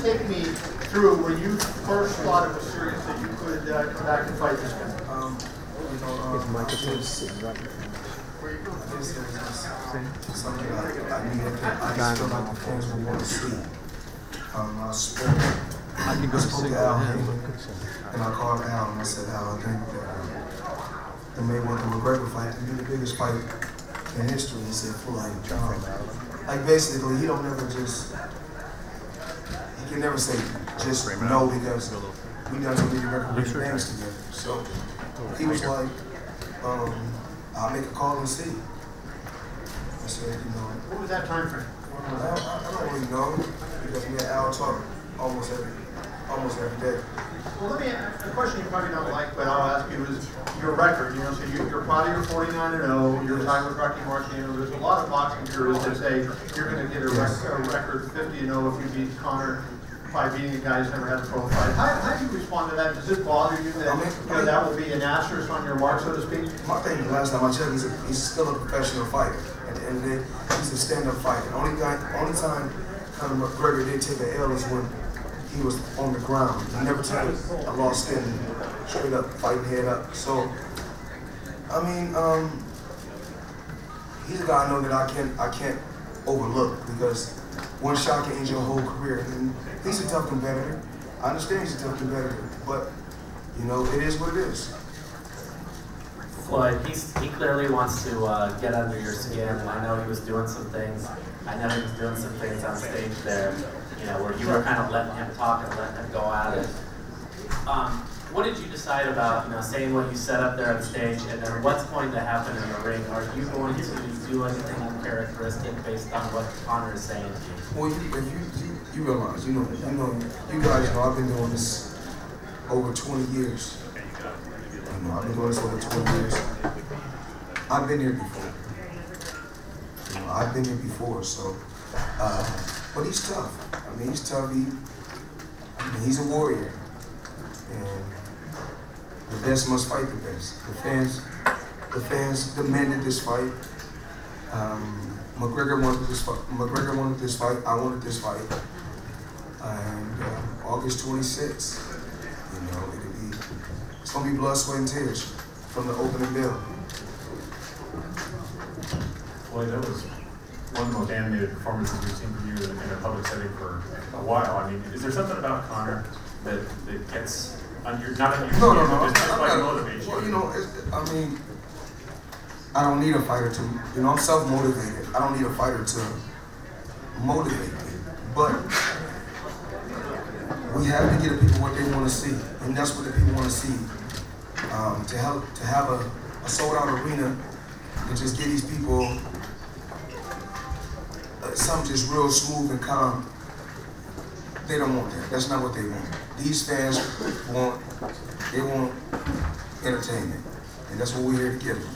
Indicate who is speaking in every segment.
Speaker 1: take me through when you first thought it was serious that you could come back and fight this guy?
Speaker 2: His microphone's sitting right in front of
Speaker 3: something I needed. I just feel like the fans would want to see. I spoke to Al and I called Al and I said, Al, I think that the Mayweather-McGregor fight can be the biggest fight in history. He said, Floyd, like basically, he don't never just, he can never say just no because we done so many record-breaking things together. So he was like, I'll make a call and see. I said,
Speaker 1: what was that time frame?
Speaker 3: I don't really know because me and Al talk almost every day.
Speaker 1: Well, let me ask a question you probably don't like, but I'll ask you is your record. So you're proud of your 49-0. You're tied with Rocky Marciano. There's a lot of boxing purists that say you're going to get a record 50-0 if you beat Conor by beating a guy who's never had a pro fight. How do you respond to that? Does it bother you that that will be an asterisk on your mark, so to speak?
Speaker 3: My thing, the last time I checked, he's still a professional fighter. At the end of the day, he's a stand-up fighter. The only time Conor McGregor did take an L is when he was on the ground. He never took a loss standing straight up, fighting head up. So, I mean, he's a guy I know that I can't overlook because one shot can end your whole career. And he's a tough competitor. I understand he's a tough competitor, but it is what it is.
Speaker 4: Floyd, he clearly wants to get under your skin, and I know he was doing some things. I know he was doing some things on stage there, where you were kind of letting him talk and letting him go at it. What did you decide about, saying what you said up there on stage, and then what's going to happen in the ring? Are you going to do anything uncharacteristic based on what Conor is saying to you?
Speaker 3: Well, you realize, you guys know I've been doing this over 20 years. I've been doing this over 20 years. I've been here before. I've been here before, so, but he's tough. I mean, he's tough. He's a warrior. And the best must fight the best. The fans demanded this fight. McGregor wanted this fight. I wanted this fight. And August 26th, it's gonna be blood, sweat, and tears from the opening bell.
Speaker 5: Floyd, that was one of the most animated performances we've seen from you in a public setting for a while. I mean, is there something about Conor that gets not on your skin, just like motivates you?
Speaker 3: Well, I mean, I don't need a fighter to, I'm self-motivated. I don't need a fighter to motivate me. But we have to give the people what they want to see, and that's what the people want to see. To have a sold-out arena and just give these people something just real smooth and calm. They don't want that. That's not what they want. These fans want entertainment, and that's what we're here to give them.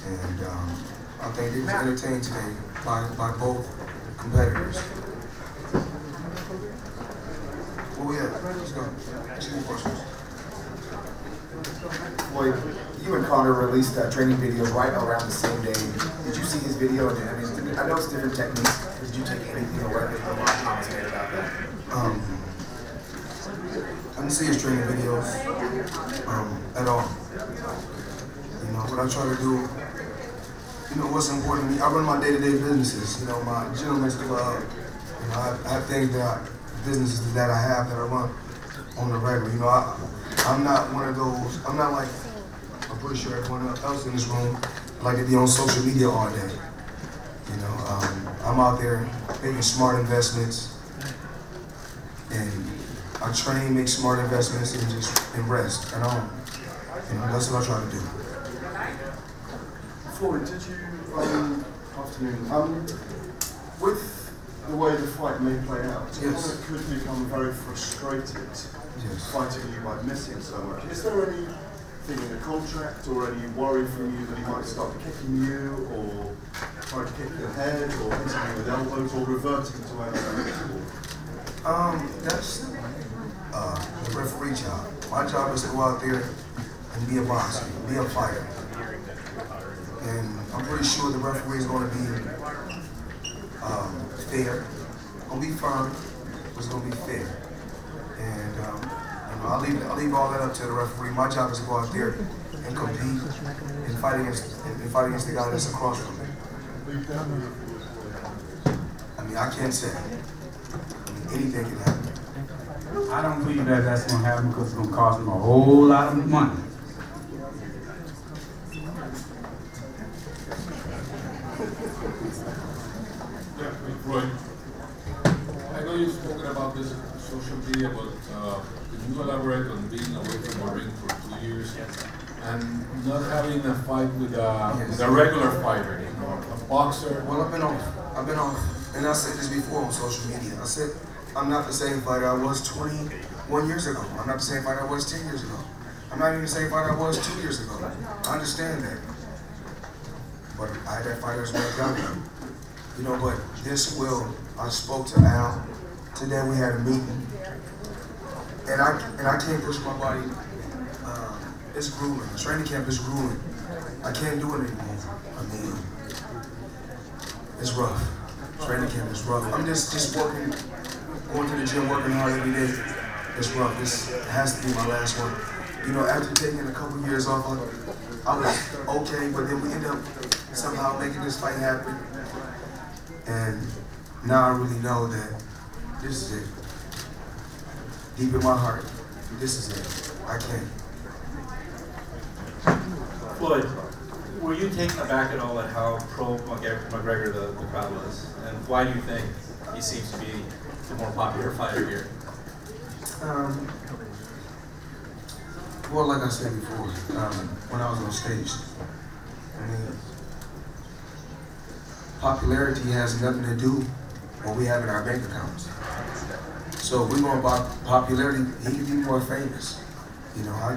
Speaker 3: And I think they was entertained today by both competitors. Where we at? Let's go. Ask any questions.
Speaker 6: Floyd, you and Conor released that training video right around the same day. Did you see his video? I know it's different techniques. Did you take anything away from what Conor made about that?
Speaker 3: I didn't see his training videos at all. What I try to do, what's important to me, I run my day-to-day businesses, my gentleman's club. I have things businesses that I have that I run on the regular. I'm not one of those, I'm not like, I'm pretty sure everyone else in this room like to be on social media all day. I'm out there making smart investments, and I train, make smart investments, and rest at home. That's what I try to do.
Speaker 7: Floyd, did you, afternoon, with the way the fight may play out,
Speaker 3: yes,
Speaker 7: Conor could become very frustrated fighting you by missing so much. Is there anything in the contract or any worry from you that he might start kicking you or try to kick your head or hitting you with elbows or reverting to anything?
Speaker 3: That's the referee job. My job is to go out there and be a boxer, be a fighter. And I'm pretty sure the referee is going to be fair, going to be firm, was going to be fair. And you know, I'll leave all that up to the referee. My job is to go out there and compete and fight against the guy that's across from me. I mean, I can't say. I mean, anything can happen.
Speaker 8: I don't believe that that's going to happen because it's going to cost him a whole lot of money.
Speaker 9: Yeah, Floyd, I know you've spoken about this social media, but could you elaborate on being away from the ring for 2 years and not having a fight with a regular fighter, you know, a boxer?
Speaker 3: Well, I've been off, and I said this before on social media. I said I'm not the same fighter I was 21 years ago. I'm not the same fighter I was 10 years ago. I'm not even the same fighter I was 2 years ago. I understand that, but I had that fighter's back out there. You know, but this will. I spoke to Al today. We had a meeting, and I can't push my body. It's grueling. The training camp is grueling. I can't do it anymore. I mean, it's rough. Training camp is rough. I'm just working, going to the gym, working hard every day. It's rough. This has to be my last one. You know, after taking a couple years off, I was okay, but then we ended up somehow making this fight happen. And now I really know that this is it. Deep in my heart, this is it. I can't.
Speaker 10: Floyd, were you taken aback at all at how pro-McGregor the crowd was? And why do you think he seems to be the more popular fighter here?
Speaker 3: Well, like I said before, when I was on stage, I mean, popularity has nothing to do with what we have in our bank accounts. So if we're going about popularity, he can be more famous. You know,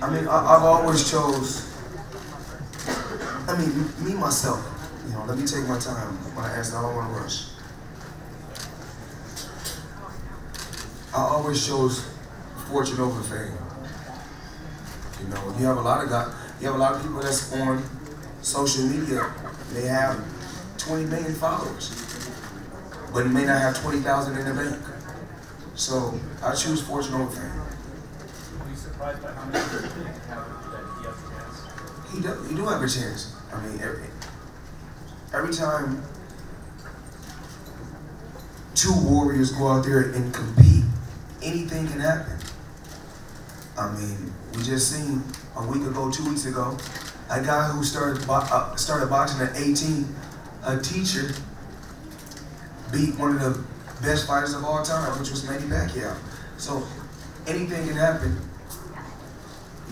Speaker 3: I've always chose, me myself, you know, let me take my time when I ask, I don't want to rush. I always chose fortune over fame. You know, you have a lot of people that's on social media, they have 20 million followers, but may not have 20,000 in the bank. So I choose fortune over fame.
Speaker 10: Were you surprised by how many people have that he has a chance?
Speaker 3: He do have a chance. I mean, every time two warriors go out there and compete, anything can happen. I mean, we just seen a week ago, 2 weeks ago, a guy who started boxing at 18, a teacher, beat one of the best fighters of all time, which was Manny Pacquiao. So anything can happen,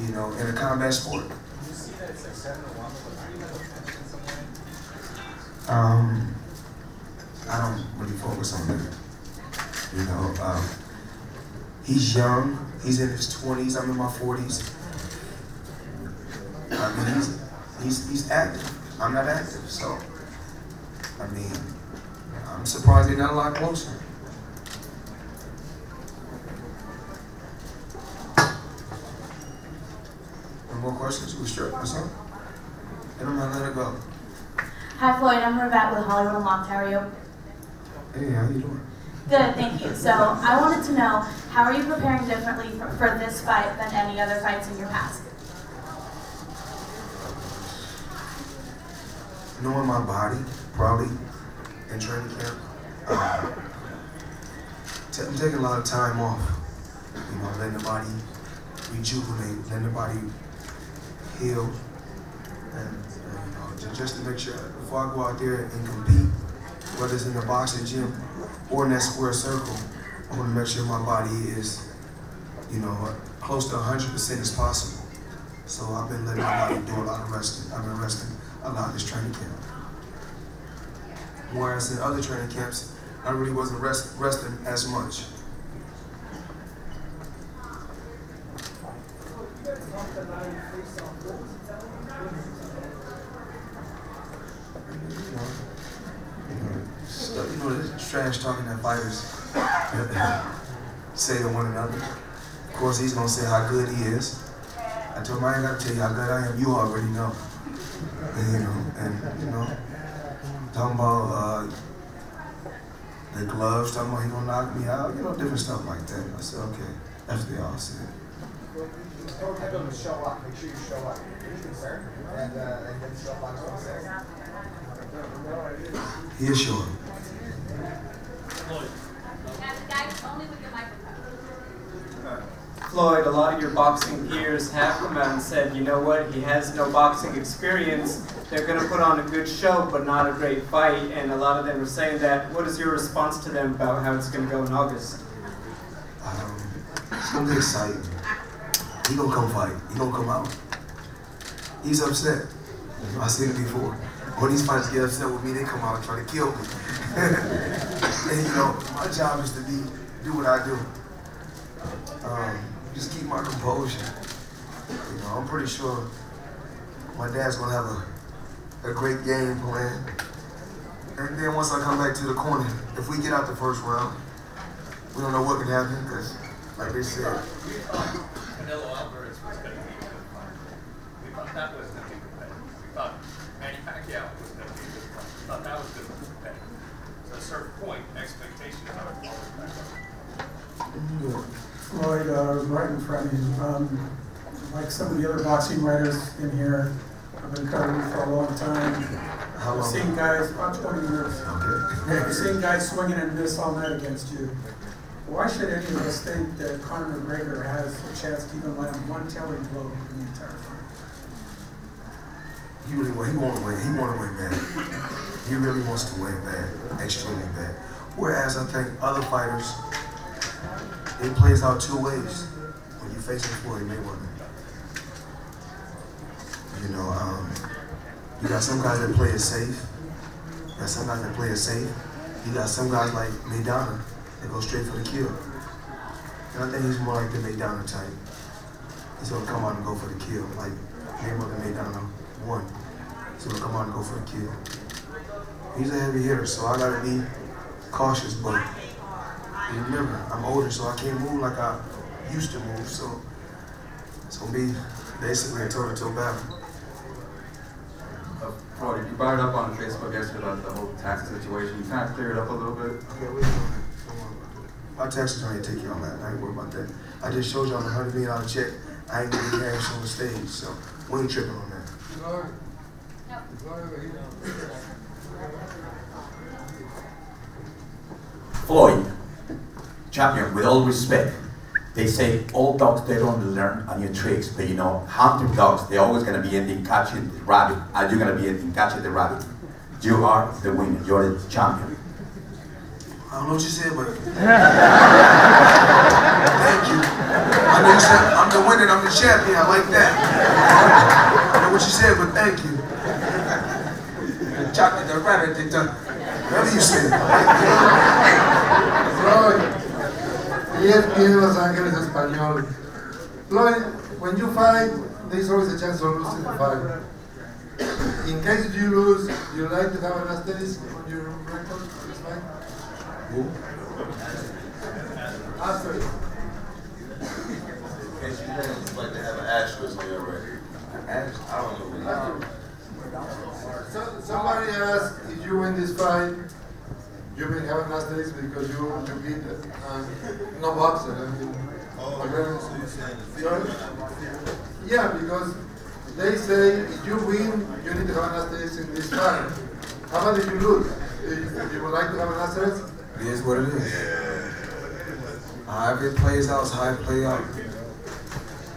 Speaker 3: you know, in a combat sport.
Speaker 10: Do you see that it's like 7-1 in some way?
Speaker 3: I don't really focus on that. You know, he's young. He's in his 20s. I'm in my 40s. I mean, he's active. I'm not active, so I mean, I'm surprised they're not a lot closer. No more questions? We straight? What's up? I don't mind letting it go.
Speaker 11: Hi Floyd, I'm Ravette with Hollywood and Locked. How are you?
Speaker 3: Hey, how you doing?
Speaker 11: Good, thank you. So I wanted to know, how are you preparing differently for this fight than any other fights in your past?
Speaker 3: Knowing my body, probably, in training camp. I'm taking a lot of time off. You know, letting the body rejuvenate, letting the body heal. And you know, just to make sure, before I go out there and compete, whether it's in the boxing gym or in that square circle, I want to make sure my body is, you know, close to 100% as possible. So I've been letting my body do a lot of resting. I've been resting a lot this training camp. Whereas in other training camps, I really wasn't resting as much. You know, this trash talking that fighters say to one another. Of course, he's gonna say how good he is. I told him I ain't gotta tell you how good I am. You already know. And, you know, talking about the gloves, talking about he gonna knock me out, you know, different stuff like that. I said, okay, that's what they all said.
Speaker 6: Don't tell them to show up. Make sure you show up. Are you concerned? And then show up on the
Speaker 3: He is sure.
Speaker 12: Floyd, a lot of your boxing peers have come out and said, you know what, he has no boxing experience. They're going to put on a good show, but not a great fight. And a lot of them are saying that. What is your response to them about how it's going to go in August?
Speaker 3: It's going to be exciting. He going to come fight. He going to come out. He's upset. I've seen it before. When these fighters get upset with me, they come out and try to kill me. And you know, my job is to do what I do. Just keep my composure. You know, I'm pretty sure my dad's gonna have a great game plan. And then once I come back to the corner, if we get out the first round, we don't know what can happen, because like they said,
Speaker 13: Canelo Alvarez was going to be a good fight. We thought that was going to be competitive. We thought Manny Pacquiao was going to be a good fight. We thought that was going to be competitive. So at a certain point, expectations are always back up.
Speaker 14: Floyd, right in front of you. Like some of the other boxing writers in here, I've been covering you for a long time. I've seen guys, about 20 years. Okay. I've seen guys swinging and miss all night against you. Why should any of us think that Conor McGregor has a chance to even land one telling blow in the entire fight?
Speaker 3: he want to win. He want to win bad. He really wants to win bad, extremely bad. Whereas I think other fighters, it plays out two ways when you face Floyd Mayweather. You know, you got some guys that play it safe. You got some guys that play it safe. You got some guys like Maidana that go straight for the kill. And I think he's more like the Maidana type. He's gonna come out and go for the kill, like Mayweather Maidana won. He's gonna come out and go for the kill. He's a heavy hitter, so I gotta be cautious, but remember, I'm older, so I can't move like I used to move, so it's gonna be basically a toe-to-toe battle.
Speaker 15: Floyd, you brought it up on Facebook yesterday about the whole tax situation. You kind of clear it up a little bit.
Speaker 3: Yeah, we're doing it. My taxes are gonna take care of that. I ain't worried about that. I just showed y'all the $100 million check. I ain't gonna be cash on the stage, so we ain't tripping on that.
Speaker 16: Floyd, champion, with all respect, they say all dogs, they don't learn on your tricks, but you know, hunter dogs, they're always gonna be ending catching the rabbit. Are you gonna be ending catching the rabbit? You are the winner, you're the champion.
Speaker 3: I don't know what you said, but thank you. I know you said I'm the winner, I'm the champion, I like that. I know what you said, but thank you. Chocolate, the rabbit, whatever you said.
Speaker 17: Floyd, ESPN Los Angeles Español. Floyd, when you fight, there's always a chance of losing the fight. In case you lose, you like to have an asterisk on your record for this fight?
Speaker 3: Who?
Speaker 17: Asterisk.
Speaker 18: In case you lose, like to have an asterisk on your record. I don't know.
Speaker 17: So, somebody asked if you win this fight, you may have an asterisk because you beat no boxer. I mean, yeah, because they say if you win, you need to have an asterisk in this fight. How about if you lose? If you would like to have an asterisk?
Speaker 3: It is what it is. However it plays out is how it plays out.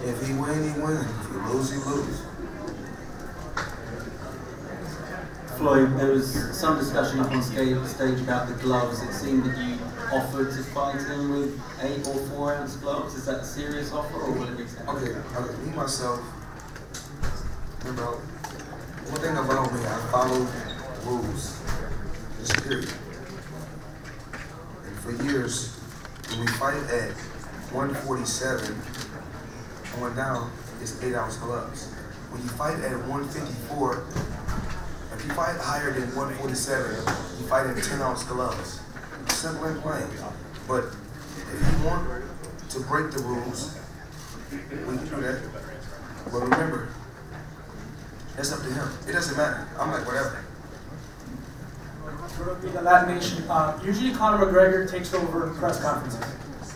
Speaker 3: If he win, he win. If he lose, he lose.
Speaker 12: Floyd, there was some discussion up on stage about the gloves. It seemed that you offered to fight him with 8 or 4 ounce gloves. Is that a serious offer, or will it be accepted?
Speaker 3: Okay, me myself, remember, one thing about me, I follow rules. Just period. And for years, when we fight at 147, going down, it's 8 ounce gloves. When you fight at 154, if you fight higher than 147, you fight in 10 ounce gloves. Simple and plain. But if you want to break the rules, we can do that. But remember, that's up to him. It doesn't matter. I'm like, whatever.
Speaker 19: the Latin Nation. Usually Conor McGregor takes over press conferences.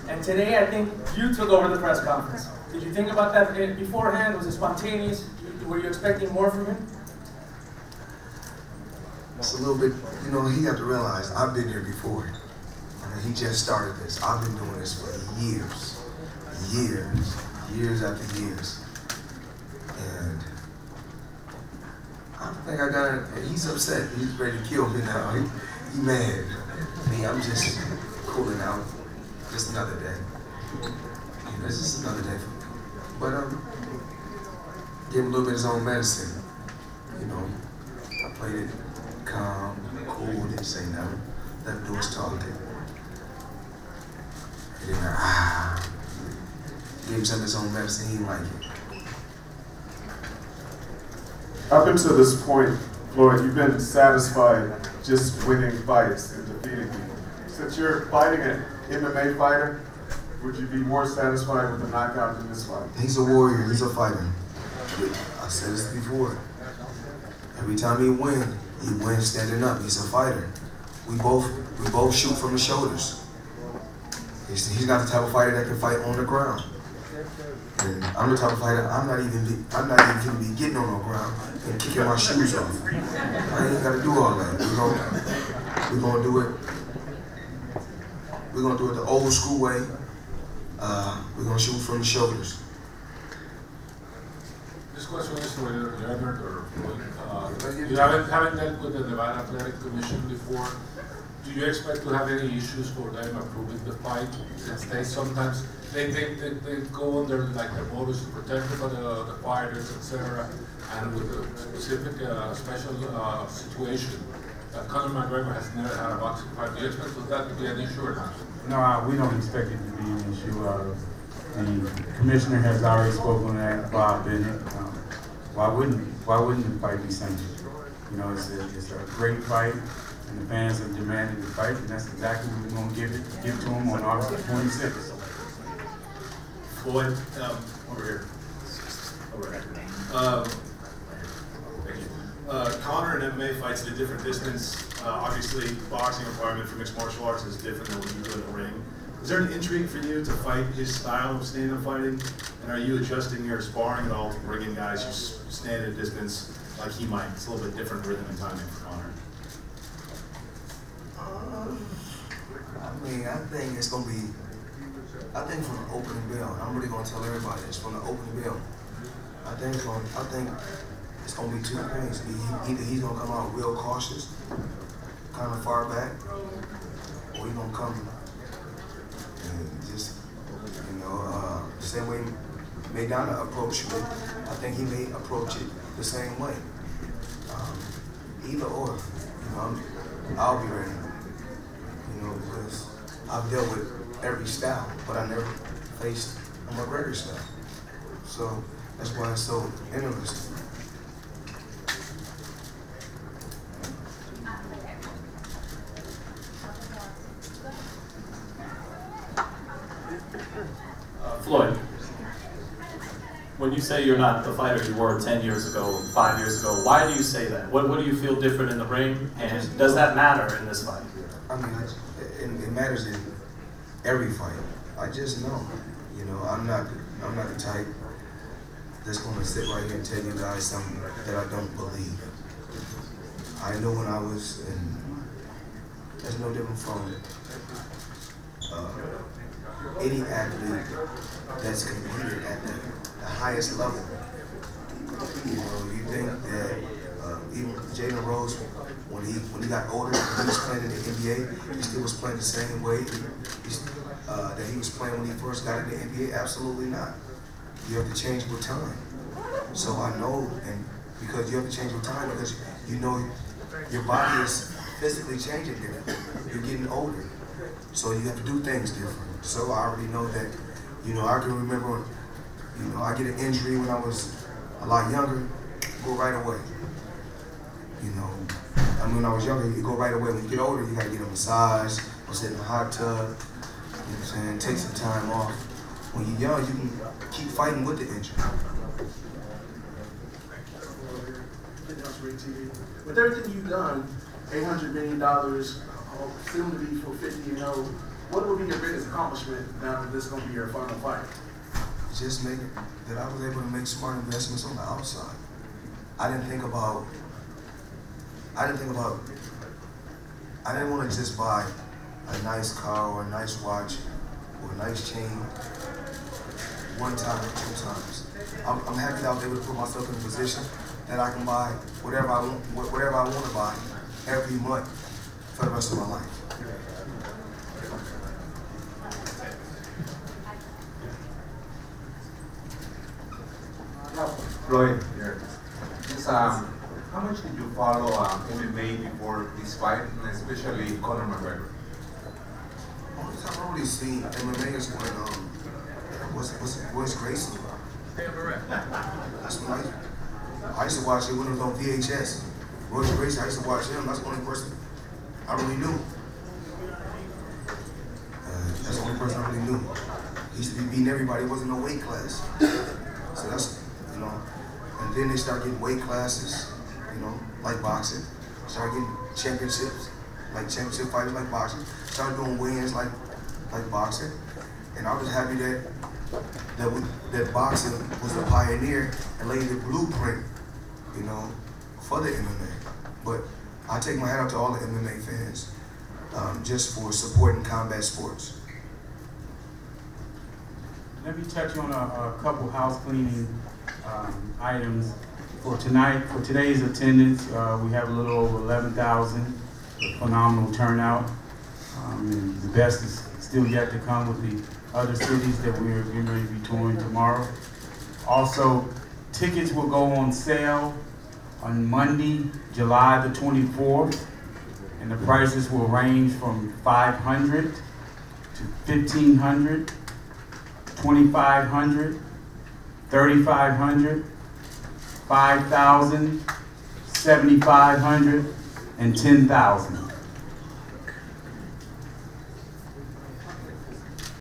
Speaker 19: And today I think you took over the press conference. Did you think about that beforehand? Was it spontaneous? Were you expecting more from him?
Speaker 3: It's a little bit, you know, he have to realize I've been here before. I mean, he just started this. I've been doing this for years. Years after years. And I think I got it. He's upset. He's ready to kill me now. He mad. Me, I'm just cooling out. Just another day. You know, it's just another day for me. But give him a little bit of his own medicine. You know, I played it calm, cool, didn't say nothing. Let him do his talking. And then give him some of his own medicine. He didn't like it.
Speaker 7: Up until this point, Floyd, you've been satisfied just winning fights and defeating people. Since you're fighting an MMA fighter, would you be more satisfied with a knockout than this fight?
Speaker 3: He's a warrior, he's a fighter. I said this before. Every time he wins standing up. He's a fighter. We both shoot from the shoulders. He's not the type of fighter that can fight on the ground. And I'm the type of fighter, I'm not even gonna be getting on the ground and kicking my shoes off. I ain't gotta do all that. We're gonna do it. We're gonna do it the old school way. We're gonna shoot from the shoulders.
Speaker 9: This question is for Leonard or Floyd. You haven't dealt with the Nevada Athletic Commission before. Do you expect to have any issues for them approving the fight? Since they sometimes they go under like the motives to protect the fighters, etc. And with a specific special situation, Conor McGregor has never had a boxing fight. Do you expect that to be an issue or not?
Speaker 8: No, we don't expect it to be an issue. The commissioner has already spoken to that, Bob Bennett. Why wouldn't the fight be sanctioned? You know, it's a great fight, and the fans have demanded the fight, and that's exactly what we're going to give to them on August 26th.
Speaker 10: Floyd, over here. Over here. Thank you. Conor and MMA fights at a different distance. Obviously, boxing requirement for mixed martial arts is different than when you do in the ring. Is there an intrigue for you to fight his style of stand-up fighting? And are you adjusting your sparring at all to bring in guys who stand at a distance like he might? It's a little bit different rhythm and timing for Conor.
Speaker 3: I mean, I think it's gonna be. I think from the opening bell. I'm really gonna tell everybody this from the opening bell. I think it's gonna be two things. Either he's gonna come out real cautious, kind of far back, or he's gonna come and just, you know, the same way Maidana approached me. I think he may approach it the same way. Either or, you know, I'll be ready. You know, because I've dealt with every style, but I never faced a McGregor style. So that's why it's so interesting.
Speaker 4: Floyd, when you say you're not the fighter you were 10 years ago, 5 years ago, why do you say that? What do you feel different in the ring, and does that matter in this fight?
Speaker 3: I mean, it matters in every fight. I just know, you know, I'm not the type that's going to sit right here and tell you guys something that I don't believe. I know when I was, and that's no different from any athlete that's competed at the highest level. You know, you think that even Jalen Rose, when he got older, when he was playing in the NBA, he still was playing the same way that he was playing when he first got in the NBA? Absolutely not. You have to change with time. So I know, and because you have to change with time, because you know your body is physically changing different. You're getting older. So you have to do things different. So I already know that, you know, I can remember, you know, I get an injury when I was a lot younger, go right away. You know, I mean, when I was younger, you go right away. When you get older, you gotta get a massage, or sit in a hot tub, you know what I'm saying, take some time off. When you're young, you can keep fighting with the injury.
Speaker 1: With everything you've done,
Speaker 20: $800 million, soon to be for 50-0. What would be your biggest accomplishment now that this is going to be your final fight?
Speaker 3: Just making that I was able to make smart investments on the outside. I didn't want to just buy a nice car or a nice watch or a nice chain one time or two times. I'm happy that I was able to put myself in a position that I can buy whatever I want to buy every month for the rest of my life.
Speaker 21: Floyd, here. Just, how much did you follow MMA before this fight, and especially Conor McGregor?
Speaker 3: I've already seen MMA is when what's Gracie? That's when I used to watch it when it was on VHS. Royce Gracie, I used to watch him. That's the only person I really knew. That's the only person I really knew. He used to be beating everybody. It wasn't no weight class. So that's, you know. And then they start getting weight classes, you know, like boxing. Start getting championships, like championship fighters like boxing. Started doing weigh-ins like boxing. And I was happy that boxing was the pioneer and laid the blueprint, you know, for the MMA. But I take my hat out to all the MMA fans just for supporting combat sports.
Speaker 8: Let me touch on a couple house cleaning items. For tonight, for today's attendance, we have a little over 11,000, a phenomenal turnout. And the best is still yet to come with the other cities that we're getting ready to be touring tomorrow. Also, tickets will go on sale on Monday, July the 24th, and the prices will range from $500 to $1,500, $2,500, $3,500, $5,000, $7,500, and $10,000.